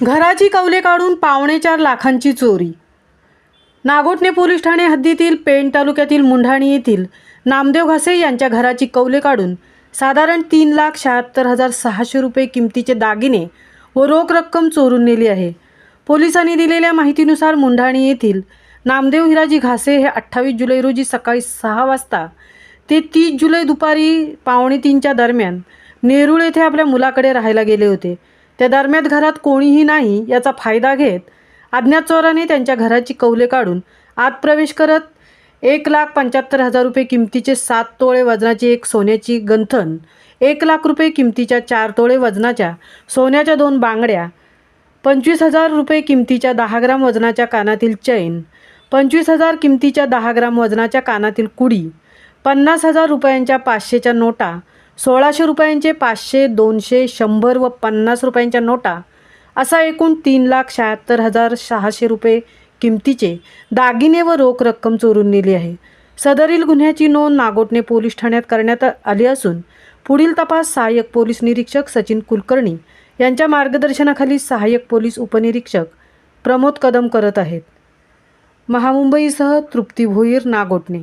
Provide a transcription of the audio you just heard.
घराची कौले काढून 4.25 लाखांची चोरी। नागोठणे पोलीस ठाणे हद्दीतील पेण तालुक्यातील मुंढाणी येथील नामदेव घासे यांच्या घराची कौले काढून साधारण 3,76,600 रुपये किमतीचे दागिने व रोख रक्कम चोरून नेली आहे। पोलिसांनी दिलेल्या माहितीनुसार मुंढाणी येथील नामदेव हिराजी घासे हे 28 जुलै रोजी सकाळी 6 वाजता ते 30 जुलै दुपारी 2:45च्या दरम्यान नेरूळ येथे आपल्या मुलाकडे राहायला गेले होते। त्या दरम्यान घरात कोणीही नाही याचा फायदा घेत अज्ञात चोराने त्यांच्या घराची कौले काढून आत प्रवेश करत 1,75,000 रुपये किमतीचे 7 तोळे वजनाची एक सोन्याची गंठण, 1 लाख रुपये किमतीच्या 4 तोळे वजनाच्या सोन्याच्या 2 बांगड्या, 25,000 रुपये किमतीच्या 10 ग्राम वजनाच्या कानातील चैन, 25,000 किमतीच्या 10 ग्राम वजनाच्या कानातील कुडी, 50,000 रुपयांच्या 500च्या नोटा, 1,600 रुपयांचे 500, 200, 100 व 50 रुपयांच्या नोटा असा एकूण 3,76,600 रुपये किमतीचे दागिने व रोख रक्कम चोरून नेली आहे। सदरील गुन्ह्याची नोंद नागोठणे पोलीस ठाण्यात करण्यात आली असून पुढील तपास सहाय्यक पोलीस निरीक्षक सचिन कुलकर्णी यांच्या मार्गदर्शनाखाली सहाय्यक पोलीस उपनिरीक्षक प्रमोद कदम करत आहेत। महामुंबईसह तृप्ती भोईर, नागोठणे।